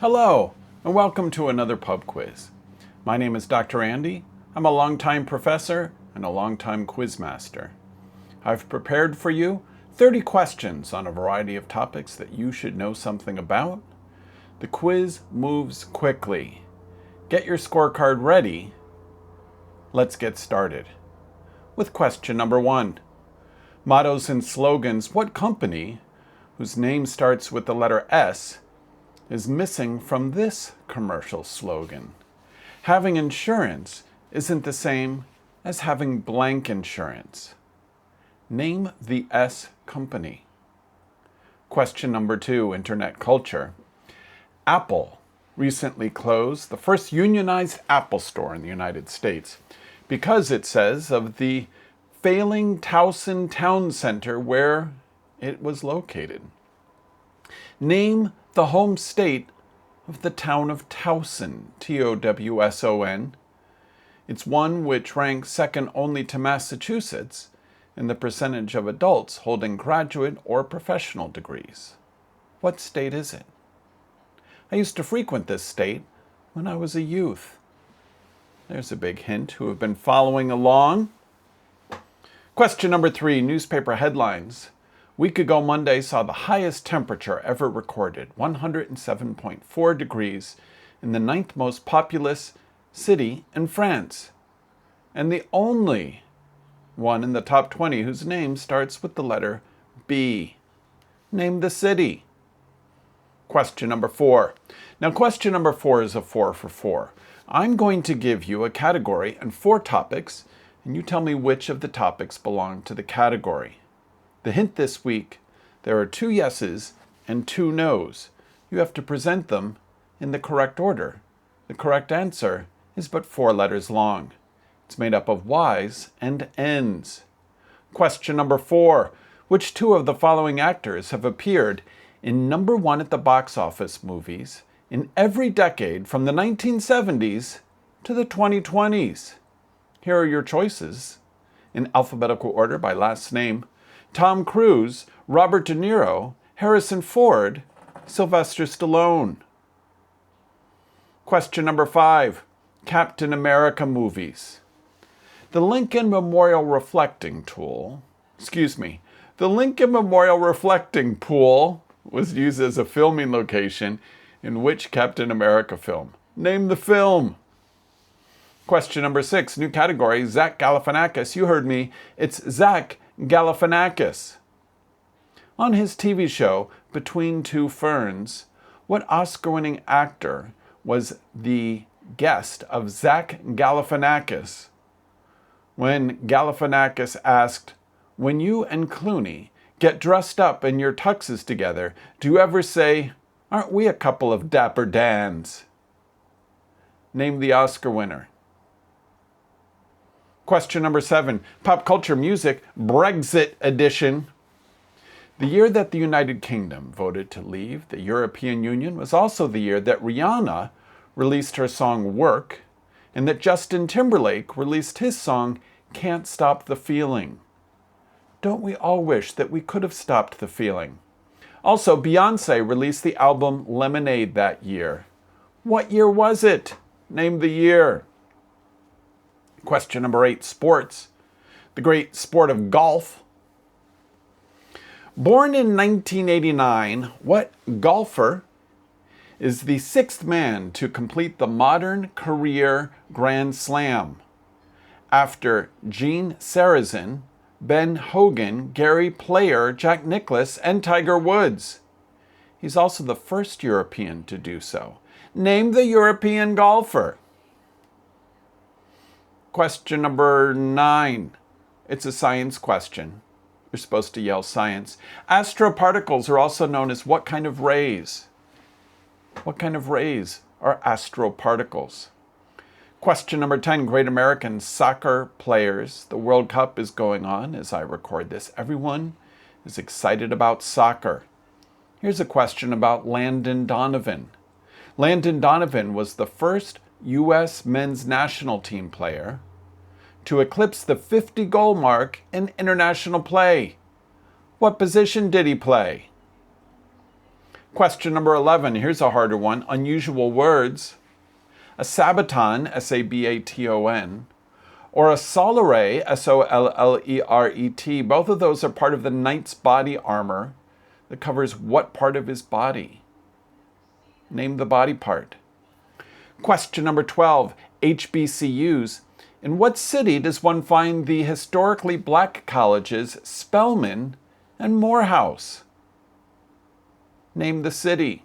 Hello, and welcome to another pub quiz. My name is Dr. Andy. I'm a longtime professor and a longtime quizmaster. I've prepared for you 30 questions on a variety of topics that you should know something about. The quiz moves quickly. Get your scorecard ready. Let's get started. With question number 1. Mottos and slogans: what company, whose name starts with the letter S, is missing from this commercial slogan? Having insurance isn't the same as having blank insurance. Name the S company. Question number 2, internet culture. Apple recently closed the first unionized Apple store in the United States because, it says, of the failing Towson town center where it was located. Name the home state of the town of Towson, Towson. It's one which ranks second only to Massachusetts in the percentage of adults holding graduate or professional degrees. What state is it? I used to frequent this state when I was a youth. There's a big hint who have been following along. Question number 3, newspaper headlines. Week ago Monday saw the highest temperature ever recorded, 107.4 degrees, in the 9th most populous city in France, and the only one in the top 20 whose name starts with the letter B. Name the city. Question number 4. Now, question number 4 is a 4 for 4. I'm going to give you a category and 4 topics, and you tell me which of the topics belong to the category. The hint this week: there are 2 yeses and 2 nos. You have to present them in the correct order. The correct answer is but 4 letters long. It's made up of Y's and N's. Question number 4. Which 2 of the following actors have appeared in number 1 at the box office movies in every decade from the 1970s to the 2020s? Here are your choices, in alphabetical order by last name: Tom Cruise, Robert De Niro, Harrison Ford, Sylvester Stallone. Question number 5. Captain America movies. The Lincoln Memorial Reflecting Pool was used as a filming location in which Captain America film? Name the film. Question number 6, new category, Zach Galifianakis. You heard me, it's Zach Galifianakis. On his TV show, Between Two Ferns, what Oscar-winning actor was the guest of Zach Galifianakis when Galifianakis asked, "When you and Clooney get dressed up in your tuxes together, do you ever say, 'Aren't we a couple of dapper Dans?'" Name the Oscar winner. Question number 7, pop culture music, Brexit edition. The year that the United Kingdom voted to leave the European Union was also the year that Rihanna released her song Work, and that Justin Timberlake released his song Can't Stop the Feeling. Don't we all wish that we could have stopped the feeling? Also, Beyoncé released the album Lemonade that year. What year was it? Name the year. Question number 8, sports. The great sport of golf. Born in 1989, what golfer is the 6th man to complete the modern career Grand Slam, after Gene Sarazen, Ben Hogan, Gary Player, Jack Nicklaus, and Tiger Woods? He's also the first European to do so. Name the European golfer. Question number 9. It's a science question. You're supposed to yell science. Astroparticles are also known as what kind of rays? What kind of rays are astroparticles? Question number 10, great American soccer players. The World Cup is going on as I record this. Everyone is excited about soccer. Here's a question about Landon Donovan. Landon Donovan was the first U.S. men's national team player to eclipse the 50-goal mark in international play. What position did he play? Question number 11. Here's a harder one. Unusual words. A sabaton, S-A-B-A-T-O-N, or a solare, S-O-L-L-E-R-E-T. Both of those are part of the knight's body armor that covers what part of his body? Name the body part. Question number 12. HBCUs. In what city does one find the historically black colleges Spelman and Morehouse? Name the city.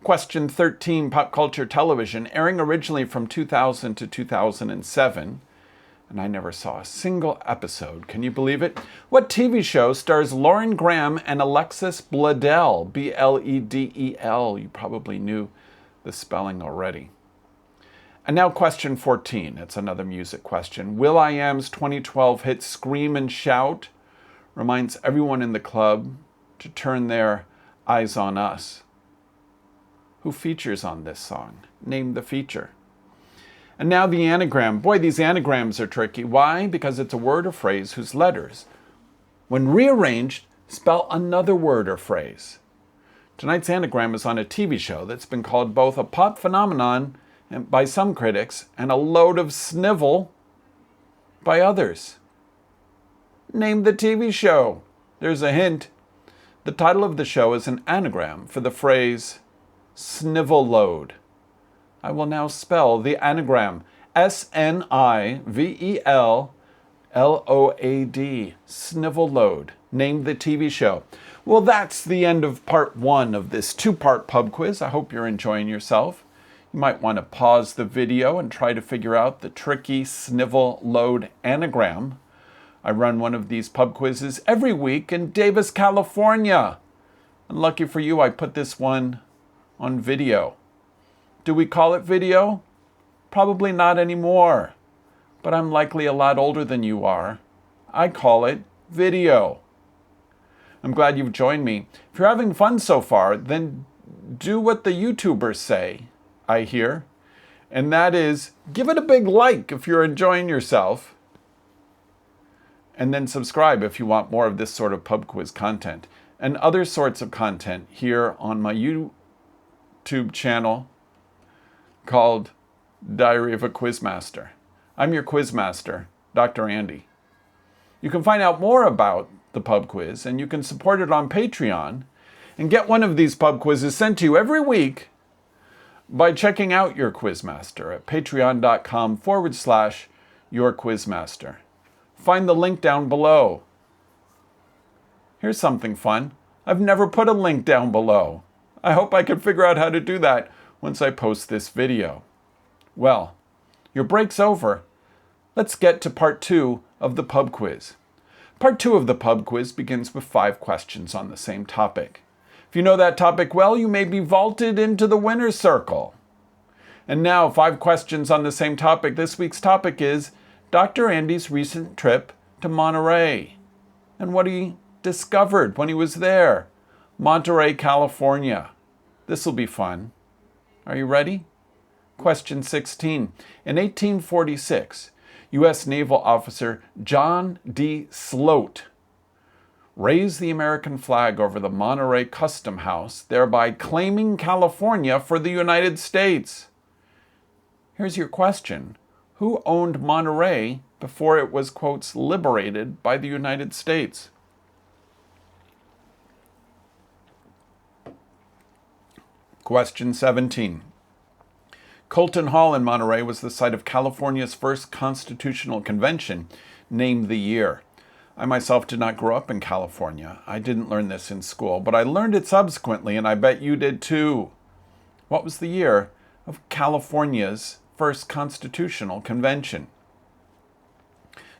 Question 13, pop culture television, airing originally from 2000 to 2007, and I never saw a single episode. Can you believe it? What TV show stars Lauren Graham and Alexis Bledel, B-L-E-D-E-L? You probably knew the spelling already. And now question 14. It's another music question. will.i.am's 2012 hit Scream and Shout reminds everyone in the club to turn their eyes on us. Who features on this song? Name the feature. And now the anagram. Boy, these anagrams are tricky. Why? Because it's a word or phrase whose letters, when rearranged, spell another word or phrase. Tonight's anagram is on a TV show that's been called both a pop phenomenon by some critics and a load of snivel by others. Name the TV show. There's a hint. The title of the show is an anagram for the phrase snivel load. I will now spell the anagram. S-N-I-V-E-L-L-O-A-D. Snivel load. Name the TV show. Well, that's the end of part 1 of this 2-part pub quiz. I hope you're enjoying yourself. You might want to pause the video and try to figure out the tricky snivel load anagram. I run one of these pub quizzes every week in Davis, California. And lucky for you, I put this one on video. Do we call it video? Probably not anymore, but I'm likely a lot older than you are. I call it video. I'm glad you've joined me. If you're having fun so far, then do what the YouTubers say, I hear, and that is give it a big like if you're enjoying yourself, and then subscribe if you want more of this sort of pub quiz content and other sorts of content here on my YouTube channel called Diary of a Quizmaster. I'm your Quizmaster, Dr. Andy. You can find out more about the pub quiz, and you can support it on Patreon and get one of these pub quizzes sent to you every week by checking out your Quizmaster at patreon.com/yourquizmaster. Find the link down below. Here's something fun. I've never put a link down below. I hope I can figure out how to do that once I post this video. Well, your break's over. Let's get to part 2 of the pub quiz. Part 2 of the pub quiz begins with 5 questions on the same topic. If you know that topic well, you may be vaulted into the winner's circle. And now, 5 questions on the same topic. This week's topic is Dr. Andy's recent trip to Monterey and what he discovered when he was there. Monterey, California. This will be fun. Are you ready? Question 16. In 1846, U.S. naval officer John D. Sloat raised the American flag over the Monterey Custom House, thereby claiming California for the United States. Here's your question. Who owned Monterey before it was, quotes, liberated by the United States? Question 17. Colton Hall in Monterey was the site of California's first constitutional convention. Name the year. I myself did not grow up in California. I didn't learn this in school, but I learned it subsequently, and I bet you did too. What was the year of California's first constitutional convention?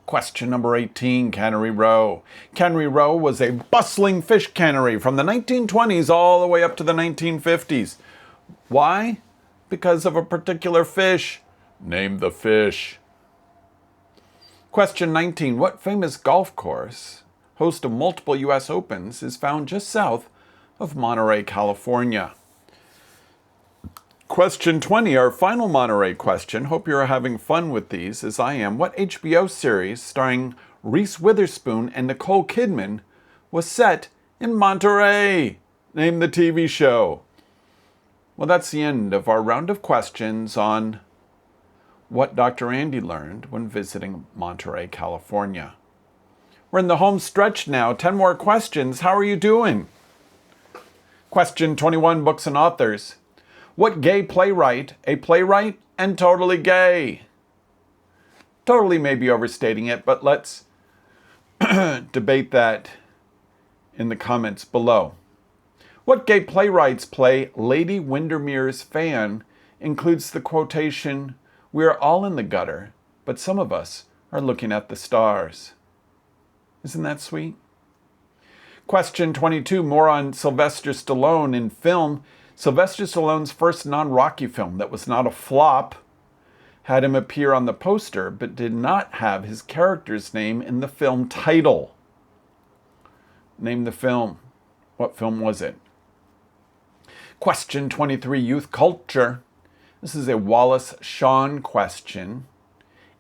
Question number 18, Cannery Row. Cannery Row was a bustling fish cannery from the 1920s all the way up to the 1950s. Why? Because of a particular fish. Name the fish. Question 19. What famous golf course, host of multiple U.S. Opens, is found just south of Monterey, California? Question 20, our final Monterey question. Hope you're having fun with these, as I am. What HBO series starring Reese Witherspoon and Nicole Kidman was set in Monterey? Name the TV show. Well, that's the end of our round of questions on what Dr. Andy learned when visiting Monterey, California. We're in the home stretch now. 10 more questions. How are you doing? Question 21, books and authors. What gay playwright, a playwright and totally gay? Totally may be overstating it, but let's debate that in the comments below. What gay playwright's play Lady Windermere's Fan includes the quotation, "We are all in the gutter, but some of us are looking at the stars"? Isn't that sweet? Question 22, more on Sylvester Stallone in film. Sylvester Stallone's first non-Rocky film that was not a flop had him appear on the poster, but did not have his character's name in the film title. Name the film. What film was it? Question 23, youth culture. This is a Wallace Shawn question.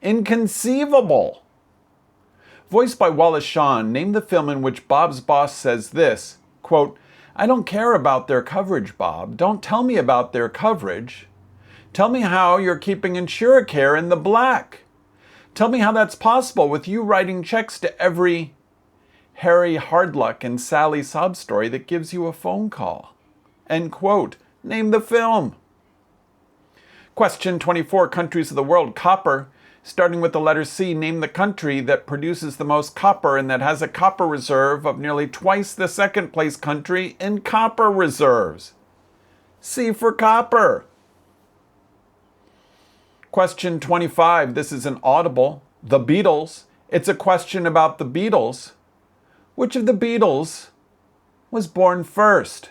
Inconceivable. Voiced by Wallace Shawn, name the film in which Bob's boss says this, quote, "I don't care about their coverage, Bob. Don't tell me about their coverage. Tell me how you're keeping Insuricare in the black. Tell me how that's possible with you writing checks to every Harry Hardluck and Sally sob story that gives you a phone call." End quote. Name the film. Question 24, countries of the world. Copper. Starting with the letter C, name the country that produces the most copper and that has a copper reserve of nearly twice the second place country in copper reserves. C for copper. Question 25, this is an audible. The Beatles. It's a question about the Beatles. Which of the Beatles was born first?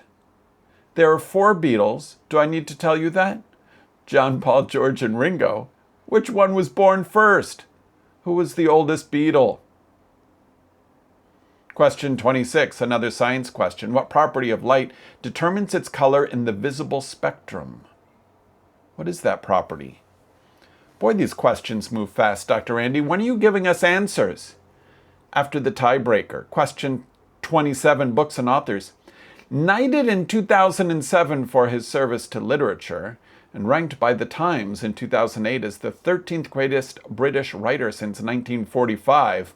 There are 4 Beatles. Do I need to tell you that? John, Paul, George, and Ringo. Which one was born first? Who was the oldest Beatle? Question 26, another science question. What property of light determines its color in the visible spectrum? What is that property? Boy, these questions move fast, Dr. Andy. When are you giving us answers? After the tiebreaker. Question 27, books and authors. Knighted in 2007 for his service to literature, and ranked by The Times in 2008 as the 13th greatest British writer since 1945,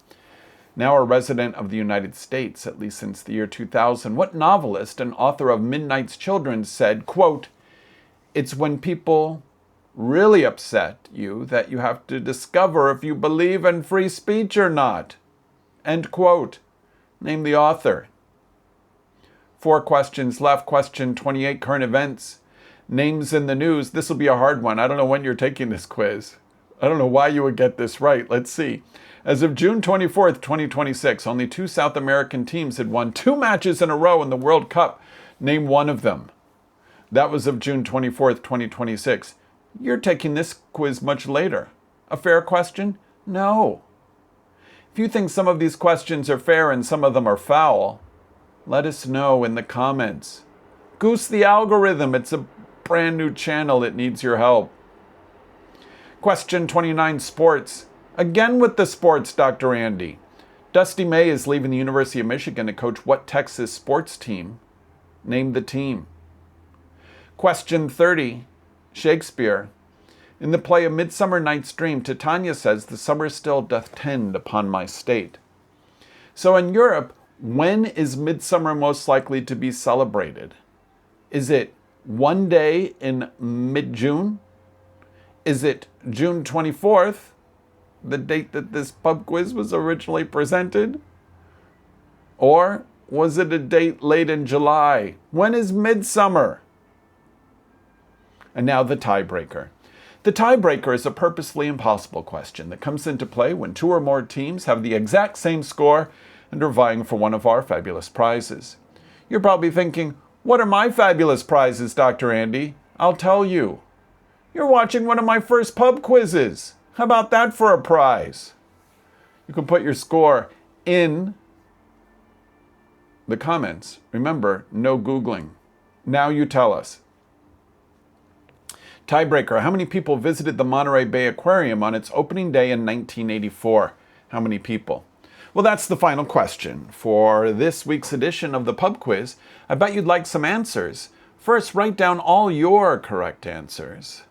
now a resident of the United States, at least since the year 2000, what novelist and author of Midnight's Children said, quote, "It's when people really upset you that you have to discover if you believe in free speech or not." End quote. Name the author. 4 questions left. Question 28, current events. Names in the news. This will be a hard one. I don't know when you're taking this quiz. I don't know why you would get this right. Let's see. As of June 24th, 2026, only 2 South American teams had won 2 matches in a row in the World Cup. Name one of them. That was of June 24th, 2026. You're taking this quiz much later. A fair question? No. If you think some of these questions are fair and some of them are foul, let us know in the comments. Goose the algorithm. It's a brand new channel. It needs your help. Question 29, sports. Again with the sports, Dr. Andy. Dusty May is leaving the University of Michigan to coach what Texas sports team? Name the team. Question 30, Shakespeare. In the play A Midsummer Night's Dream, Titania says, "The summer still doth tend upon my state." So in Europe, when is midsummer most likely to be celebrated? Is it one day in mid-June? Is it June 24th, the date that this pub quiz was originally presented? Or was it a date late in July? When is midsummer? And now the tiebreaker. The tiebreaker is a purposely impossible question that comes into play when 2 or more teams have the exact same score and are vying for one of our fabulous prizes. You're probably thinking, what are my fabulous prizes, Dr. Andy? I'll tell you. You're watching one of my first pub quizzes. How about that for a prize? You can put your score in the comments. Remember, no Googling. Now you tell us. Tiebreaker, how many people visited the Monterey Bay Aquarium on its opening day in 1984? How many people? Well, that's the final question for this week's edition of the Pub Quiz. I bet you'd like some answers. First, write down all your correct answers,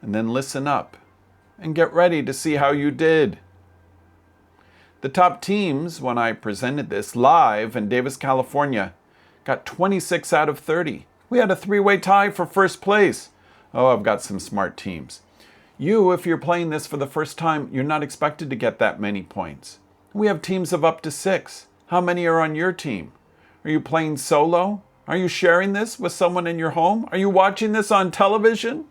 and then listen up and get ready to see how you did. The top teams, when I presented this live in Davis, California, got 26 out of 30. We had a three-way tie for first place. Oh, I've got some smart teams. You, if you're playing this for the first time, you're not expected to get that many points. We have teams of up to 6. How many are on your team? Are you playing solo? Are you sharing this with someone in your home? Are you watching this on television?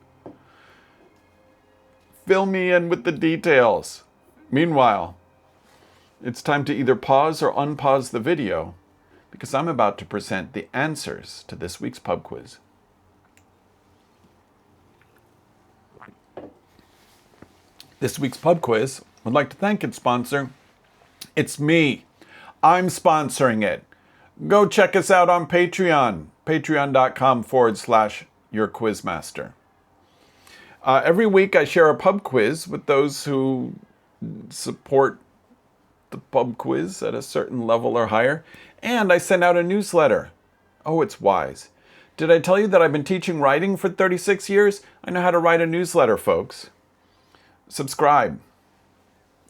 Fill me in with the details. Meanwhile, it's time to either pause or unpause the video because I'm about to present the answers to this week's pub quiz. This week's pub quiz would like to thank its sponsor. It's me. I'm sponsoring it. Go check us out on Patreon, patreon.com/your Quizmaster. Every week I share a pub quiz with those who support the pub quiz at a certain level or higher, and I send out a newsletter. Oh, it's wise. Did I tell you that I've been teaching writing for 36 years? I know how to write a newsletter, folks. Subscribe.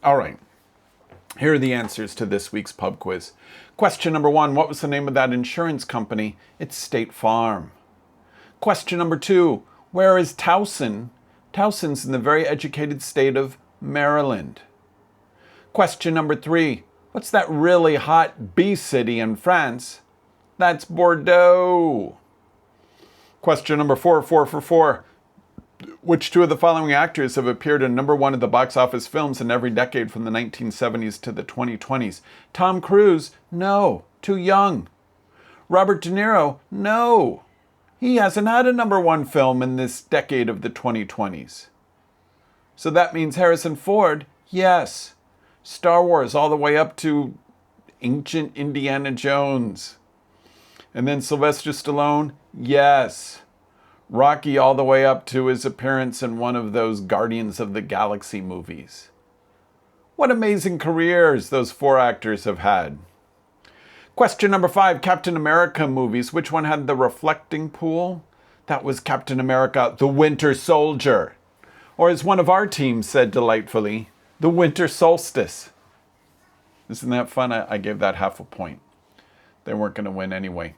All right. Here are the answers to this week's pub quiz. Question number 1, what was the name of that insurance company? It's State Farm. Question number 2, where is Towson? Towson's in the very educated state of Maryland. Question number 3, what's that really hot bee city in France? That's Bordeaux. Question number 4, 4 for 4. Which 2 of the following actors have appeared in number 1 of the box office films in every decade from the 1970s to the 2020s? Tom Cruise? No. Too young. Robert De Niro? No. He hasn't had a number 1 film in this decade of the 2020s. So that means Harrison Ford? Yes. Star Wars all the way up to ancient Indiana Jones. And then Sylvester Stallone? Yes. Rocky all the way up to his appearance in one of those Guardians of the Galaxy movies. What amazing careers those 4 actors have had. Question number 5, Captain America movies. Which one had the reflecting pool? That was Captain America, the Winter Soldier. Or as one of our teams said delightfully, the Winter Solstice. Isn't that fun? I gave that half a point. They weren't going to win anyway.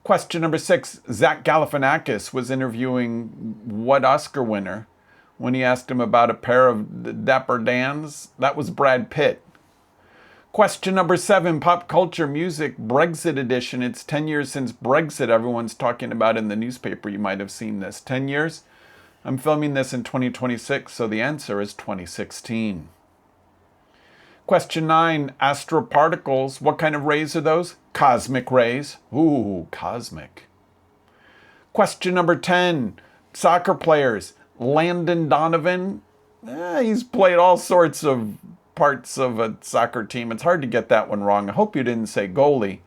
Question number 6, Zach Galifianakis was interviewing what Oscar winner when he asked him about a pair of Dapper Dans? That was Brad Pitt. Question number 7, pop culture music, Brexit edition. It's 10 years since Brexit. Everyone's talking about in the newspaper. You might have seen this. 10 years? I'm filming this in 2026, so the answer is 2016. Question 9, astroparticles. What kind of rays are those? Cosmic rays. Ooh, cosmic. Question number 10, soccer players. Landon Donovan. He's played all sorts of parts of a soccer team. It's hard to get that one wrong. I hope you didn't say goalie.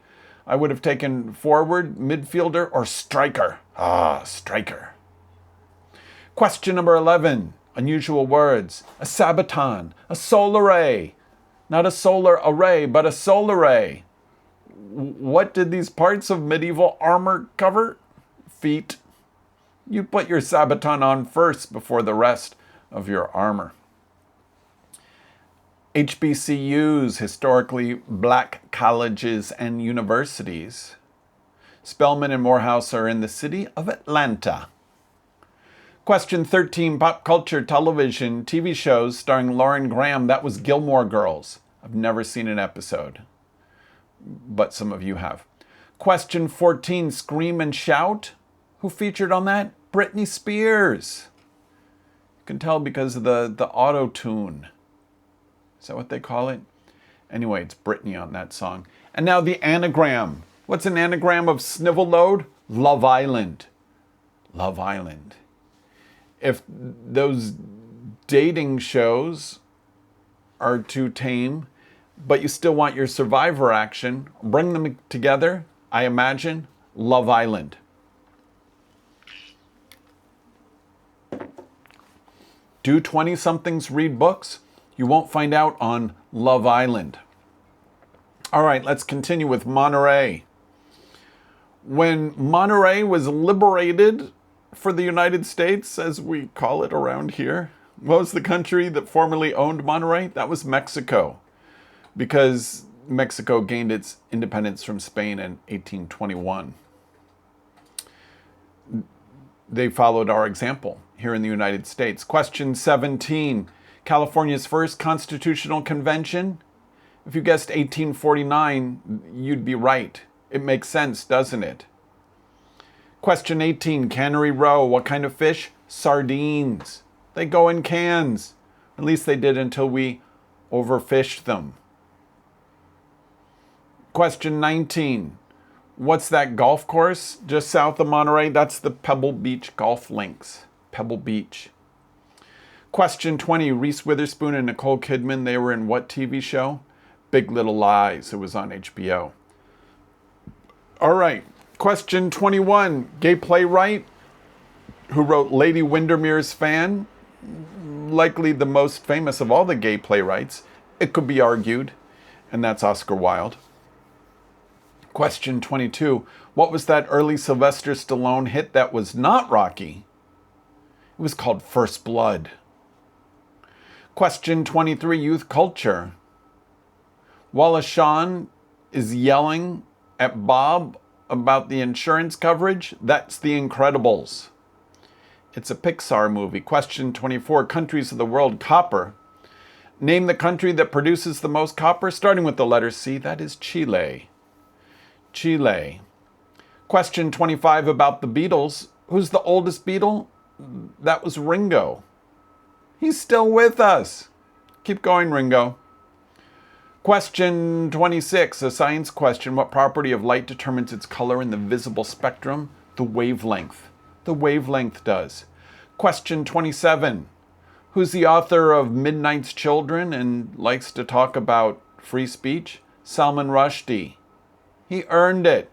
I would have taken forward, midfielder, or striker. Striker. Question number 11, unusual words. A sabaton, a solar ray. Not a solar array, but a solar ray. What did these parts of medieval armor cover? Feet. You put your sabaton on first before the rest of your armor. HBCUs, historically black colleges and universities. Spelman and Morehouse are in the city of Atlanta. Question 13, pop culture, television, TV shows starring Lauren Graham. That was Gilmore Girls. I've never seen an episode, but some of you have. Question 14, Scream and Shout. Who featured on that? Britney Spears. You can tell because of the auto-tune. Is that what they call it? Anyway, it's Britney on that song. And now the anagram. What's an anagram of snivel load? Love Island. Love Island. If those dating shows are too tame, but you still want your survivor action, bring them together, I imagine, Love Island. Do 20-somethings read books? You won't find out on Love Island. All right, let's continue with Monterey. When Monterey was liberated for the United States, as we call it around here, what was the country that formerly owned Monterey? That was Mexico, because Mexico gained its independence from Spain in 1821. They followed our example here in the United States. Question 17, California's first constitutional convention. If you guessed 1849, you'd be right. It makes sense, doesn't it? Question 18, Cannery Row. What kind of fish? Sardines. They go in cans. At least they did until we overfished them. Question 19, what's that golf course just south of Monterey? That's the Pebble Beach Golf Links. Pebble Beach. Question 20, Reese Witherspoon and Nicole Kidman, they were in what TV show? Big Little Lies. It was on HBO. All right. Question 21. Gay playwright who wrote Lady Windermere's Fan. Likely the most famous of all the gay playwrights. It could be argued. And that's Oscar Wilde. Question 22. What was that early Sylvester Stallone hit that was not Rocky? It was called First Blood. Question 23. Youth culture. Wallace Shawn is yelling at Bob about the insurance coverage. That's The Incredibles. It's a Pixar movie. Question 24. Countries of the world. Copper. Name the country that produces the most copper, starting with the letter C. That is Chile. Chile. Question 25 about the Beatles. Who's the oldest Beatle? That was Ringo. He's still with us. Keep going, Ringo. Question 26, a science question. What property of light determines its color in the visible spectrum? The wavelength. The wavelength does. Question 27, who's the author of Midnight's Children and likes to talk about free speech? Salman Rushdie. He earned it.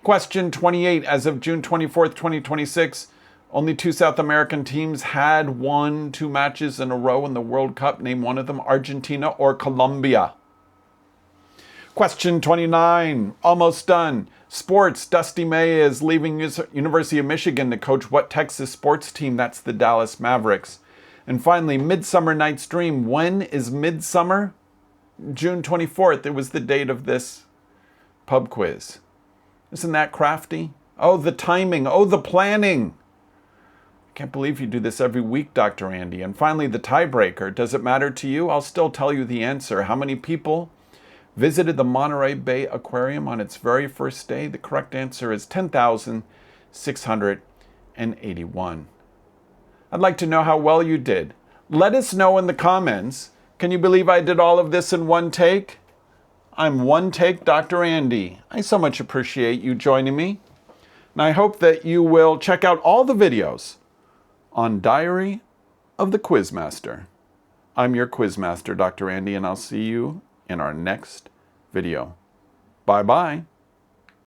Question 28, as of June 24th, 2026, only 2 South American teams had won 2 matches in a row in the World Cup. Name one of them, Argentina or Colombia. Question 29, almost done. Sports, Dusty May is leaving University of Michigan to coach what Texas sports team? That's the Dallas Mavericks. And finally, Midsummer Night's Dream. When is Midsummer? June 24th. It was the date of this pub quiz. Isn't that crafty? Oh, the timing. Oh, the planning. Can't believe you do this every week, Dr. Andy. And finally, the tiebreaker. Does it matter to you? I'll still tell you the answer. How many people visited the Monterey Bay Aquarium on its very first day? The correct answer is 10,681. I'd like to know how well you did. Let us know in the comments. Can you believe I did all of this in one take? I'm One Take Dr. Andy. I so much appreciate you joining me. And I hope that you will check out all the videos on Diary of the Quizmaster. I'm your Quizmaster, Dr. Andy, and I'll see you in our next video. Bye-bye.